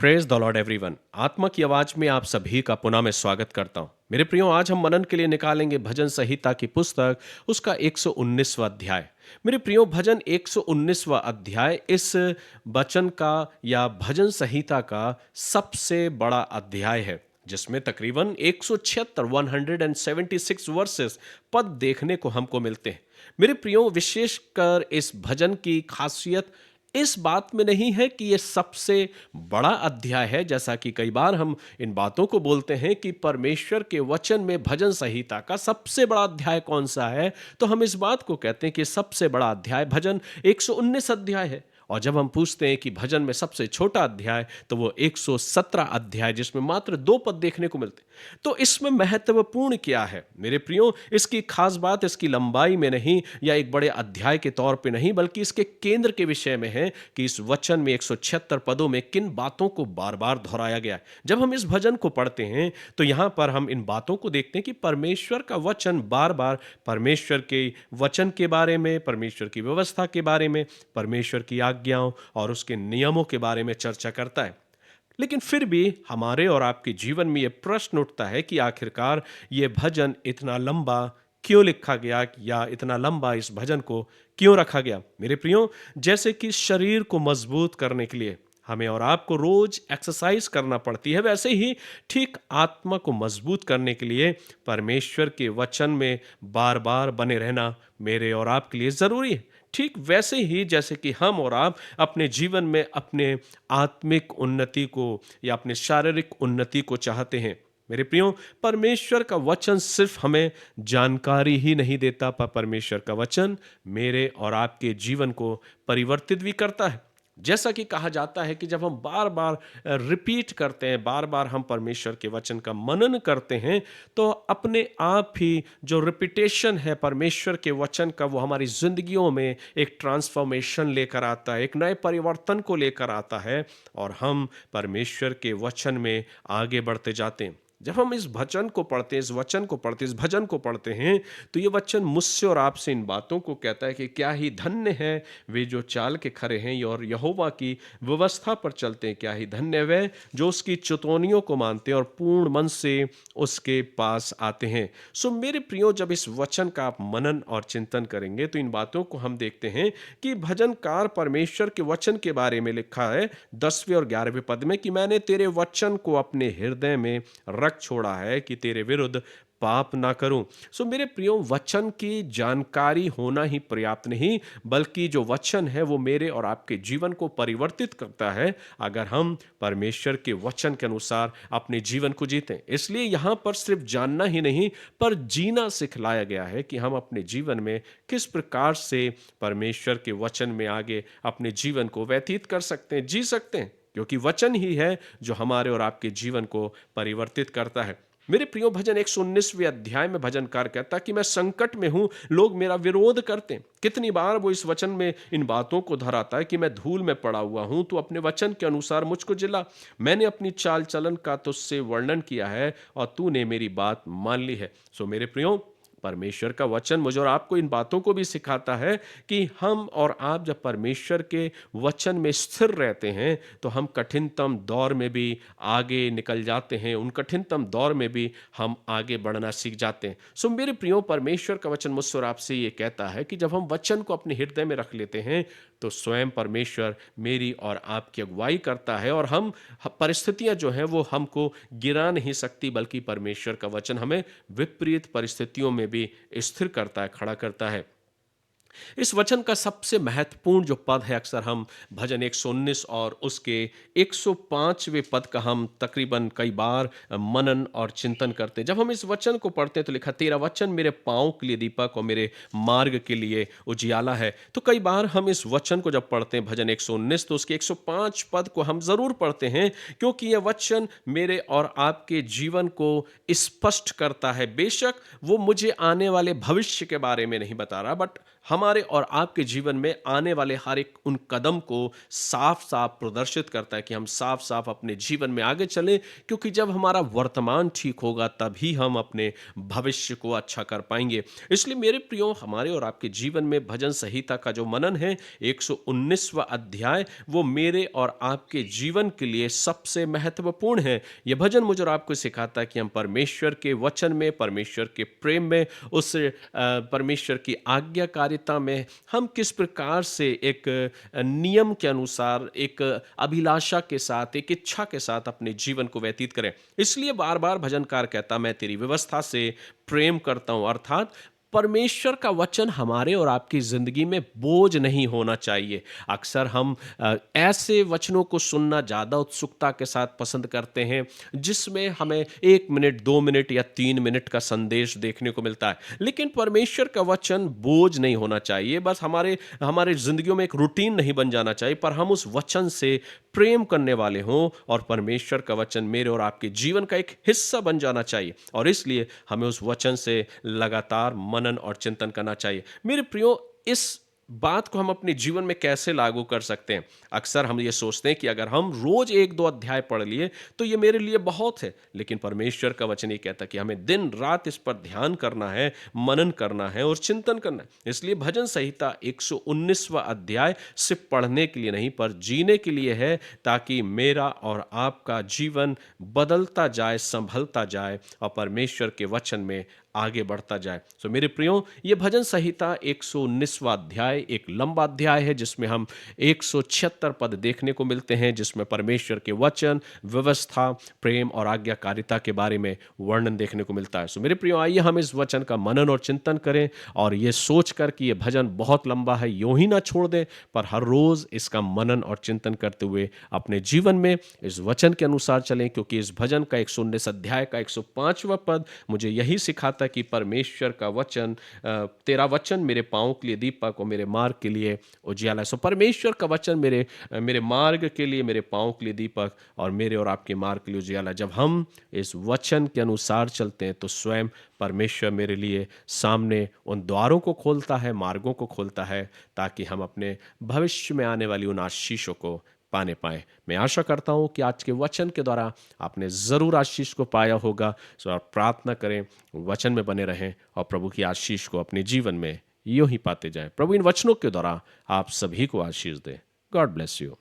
Praise the Lord everyone. आत्मा की आवाज में आप सभी का पुनः मैं स्वागत करता हूं। मेरे प्रियो, आज हम मनन के लिए निकालेंगे भजन संहिता की पुस्तक, उसका 119वां अध्याय। मेरे प्रियो, भजन 119वां अध्याय इस वचन का या भजन संहिता का सबसे बड़ा अध्याय है, जिसमें तकरीबन 176 176 वर्सेस पद देखने को हमको मिलते हैं। मेरे प्रियो, विशेषकर इस भजन की खासियत इस बात में नहीं है कि ये सबसे बड़ा अध्याय है, जैसा कि कई बार हम इन बातों को बोलते हैं कि परमेश्वर के वचन में भजन संहिता का सबसे बड़ा अध्याय कौन सा है, तो हम इस बात को कहते हैं कि सबसे बड़ा अध्याय भजन 119 अध्याय है। और जब हम पूछते हैं कि भजन में सबसे छोटा अध्याय, तो वो 117 अध्याय, जिसमें मात्र 2 पद देखने को मिलते हैं। तो इसमें महत्वपूर्ण क्या है मेरे प्रियो? इसकी खास बात इसकी लंबाई में नहीं या एक बड़े अध्याय के तौर पे नहीं, बल्कि इसके केंद्र के विषय में है कि इस वचन में 176 पदों में किन बातों को बार बार दोहराया गया है। जब हम इस भजन को पढ़ते हैं तो यहाँ पर हम इन बातों को देखते हैं कि परमेश्वर का वचन बार बार परमेश्वर के वचन के बारे में, परमेश्वर की व्यवस्था के बारे में, परमेश्वर की आज्ञाओं और उसके नियमों के बारे में चर्चा करता है। लेकिन फिर भी हमारे और आपके जीवन में यह प्रश्न उठता है कि आखिरकार ये भजन इतना लंबा क्यों लिखा गया, या इतना लंबा इस भजन को क्यों रखा गया? मेरे प्रियो, जैसे कि शरीर को मजबूत करने के लिए हमें और आपको रोज एक्सरसाइज करना पड़ती है, वैसे ही ठीक आत्मा को मजबूत करने के लिए परमेश्वर के वचन में बार बार बने रहना मेरे और आपके लिए जरूरी है। ठीक वैसे ही जैसे कि हम और आप अपने जीवन में अपने आत्मिक उन्नति को या अपने शारीरिक उन्नति को चाहते हैं, मेरे प्रियो, परमेश्वर का वचन सिर्फ हमें जानकारी ही नहीं देता, पर परमेश्वर का वचन मेरे और आपके जीवन को परिवर्तित भी करता है। जैसा कि कहा जाता है कि जब हम बार बार रिपीट करते हैं, बार बार हम परमेश्वर के वचन का मनन करते हैं, तो अपने आप ही जो रिपीटेशन है परमेश्वर के वचन का, वो हमारी जिंदगियों में एक ट्रांसफॉर्मेशन लेकर आता है, एक नए परिवर्तन को लेकर आता है, और हम परमेश्वर के वचन में आगे बढ़ते जाते हैं। जब हम इस भजन को पढ़ते हैं, इस वचन को पढ़ते हैं, इस भजन को पढ़ते हैं, तो ये वचन मुझसे और आपसे इन बातों को कहता है कि क्या ही धन्य है वे जो चाल के खरे हैं और यहोवा की व्यवस्था पर चलते हैं। क्या ही धन्य वे जो उसकी चितौनियों को मानते हैं और पूर्ण मन से उसके पास आते हैं। सो मेरे प्रियो, जब इस वचन का आप मनन और चिंतन करेंगे तो इन बातों को हम देखते हैं कि भजनकार परमेश्वर के वचन के बारे में लिखा है 10वें और 11वें पद में कि मैंने तेरे वचन को अपने हृदय में रख छोड़ा है कि तेरे विरुद्ध पाप ना करूं। सो मेरे प्रियो, वचन की जानकारी होना ही पर्याप्त नहीं, बल्कि जो वचन है वो मेरे और आपके जीवन को परिवर्तित करता है अगर हम परमेश्वर के वचन के अनुसार अपने जीवन को जीतें। इसलिए यहां पर सिर्फ जानना ही नहीं, पर जीना सिखलाया गया है कि हम अपने जीवन में किस प्रकार से परमेश्वर के वचन में आगे अपने जीवन को व्यतीत कर सकते हैं, जी सकते हैं, क्योंकि वचन ही है जो हमारे और आपके जीवन को परिवर्तित करता है। मेरे प्रियो, भजन 119वें अध्याय में भजनकार कहता कि मैं संकट में हूं, लोग मेरा विरोध करते हैं। कितनी बार वो इस वचन में इन बातों को दोहराता है कि मैं धूल में पड़ा हुआ हूं, तो अपने वचन के अनुसार मुझको जिला। मैंने अपनी चाल चलन का तुझसे वर्णन किया है और तूने मेरी बात मान ली है। सो मेरे प्रियो, परमेश्वर का वचन मुझे और आपको इन बातों को भी सिखाता है कि हम और आप जब परमेश्वर के वचन में स्थिर रहते हैं तो हम कठिनतम दौर में भी आगे निकल जाते हैं, उन कठिनतम दौर में भी हम आगे बढ़ना सीख जाते हैं। सो मेरे प्रियो, परमेश्वर का वचन मुझसे और आपसे ये कहता है कि जब हम वचन को अपने हृदय में रख लेते हैं तो स्वयं परमेश्वर मेरी और आपकी अगुवाई करता है, और हम परिस्थितियां जो हैं वो हमको गिरा नहीं सकती, बल्कि परमेश्वर का वचन हमें विपरीत परिस्थितियों में भी स्थिर करता है, खड़ा करता है। इस वचन का सबसे महत्वपूर्ण जो पद है, अक्सर हम भजन 119 और उसके 105वें पद का हम तकरीबन कई बार मनन और चिंतन करते हैं। जब हम इस वचन को पढ़ते हैं तो लिखा, तेरा वचन मेरे पाँव के लिए दीपक और मेरे मार्ग के लिए उजियाला है। तो कई बार हम इस वचन को जब पढ़ते हैं भजन 119, तो उसके 105 पद को हम जरूर पढ़ते हैं, क्योंकि यह वचन मेरे और आपके जीवन को स्पष्ट करता है। बेशक वो मुझे आने वाले भविष्य के बारे में नहीं बता रहा, बट हमारे और आपके जीवन में आने वाले हर एक उन कदम को साफ-साफ प्रदर्शित करता है कि हम साफ-साफ अपने जीवन में आगे चलें, क्योंकि जब हमारा वर्तमान ठीक होगा तभी हम अपने भविष्य को अच्छा कर पाएँगे। इसलिए मेरे प्रियो, हमारे और आपके जीवन में भजन संहिता का जो मनन है 119वां अध्याय, वो मेरे और आपके जीवन के लिए सबसे महत्वपूर्ण है। ये भजन मुझे और आपको सिखाता है कि हम परमेश्वर के वचन में, परमेश्वर के प्रेम में, उस परमेश्वर की आज्ञाकारिता में हम किस प्रकार से एक नियम के अनुसार, एक अभिलाषा के साथ, एक इच्छा के साथ अपने जीवन को व्यतीत करें। इसलिए बार-बार भजनकार कहता, मैं तेरी व्यवस्था से प्रेम करता हूँ, अर्थात परमेश्वर का वचन हमारे और आपकी ज़िंदगी में बोझ नहीं होना चाहिए। अक्सर हम ऐसे वचनों को सुनना ज़्यादा उत्सुकता के साथ पसंद करते हैं, जिसमें हमें 1 मिनट, 2 मिनट या 3 मिनट का संदेश देखने को मिलता है। लेकिन परमेश्वर का वचन बोझ नहीं होना चाहिए, बस हमारे हमारे ज़िंदगियों में एक रूटीन नहीं बन जाना चाहिए, पर हम उस वचन से प्रेम करने वाले हों और परमेश्वर का वचन मेरे और आपके जीवन का एक हिस्सा बन जाना चाहिए, और इसलिए हमें उस वचन से लगातार मनन और चिंतन करना चाहिए। मेरे प्रियो, इस बात को हम अपने जीवन में कैसे लागू कर सकते हैं? अक्सर हम ये सोचते हैं कि अगर हम रोज 1-2 अध्याय पढ़ लिए तो ये मेरे लिए बहुत है, लेकिन परमेश्वर का वचन ये कहता है कि हमें दिन रात इस पर ध्यान करना है, मनन करना है और चिंतन करना है। इसलिए भजन संहिता 119वां अध्याय सिर्फ पढ़ने के लिए नहीं, पर जीने के लिए है, ताकि मेरा और आपका जीवन बदलता जाए, संभलता जाए और परमेश्वर के वचन में आगे बढ़ता जाए। सो मेरे प्रियो, ये भजन संहिता 119वां अध्याय एक लंबा अध्याय है, जिसमें हम 176 पद देखने को मिलते हैं, जिसमें परमेश्वर के वचन, व्यवस्था, प्रेम और आज्ञाकारिता के बारे में वर्णन देखने को मिलता है। सो मेरे प्रियो, आइए हम इस वचन का मनन और चिंतन करें, और ये सोचकर कि ये भजन बहुत लंबा है, यूं ही ना छोड़ दें, पर हर रोज इसका मनन और चिंतन करते हुए अपने जीवन में इस वचन के अनुसार चलें, क्योंकि इस भजन का 119 अध्याय का 105वां पद मुझे यही सिखाता कि परमेश्वर का वचन, तेरा वचन मेरे पांव के लिए दीपक और मेरे मार्ग के लिए उजियाला। सो परमेश्वर का वचन मेरे मार्ग के लिए, मेरे पांव के लिए दीपक और मेरे और आपके मार्ग के लिए उजियाला। जब हम इस वचन के अनुसार चलते हैं तो स्वयं परमेश्वर मेरे लिए सामने उन द्वारों को खोलता है, मार्गों को खोलता है, ताकि हम अपने भविष्य में आने वाली उन आशीषों को पाने पाए। मैं आशा करता हूं कि आज के वचन के द्वारा आपने जरूर आशीष को पाया होगा। सो आप प्रार्थना करें, वचन में बने रहें और प्रभु की आशीष को अपने जीवन में यूं ही पाते जाएं। प्रभु इन वचनों के द्वारा आप सभी को आशीष दे। God bless you.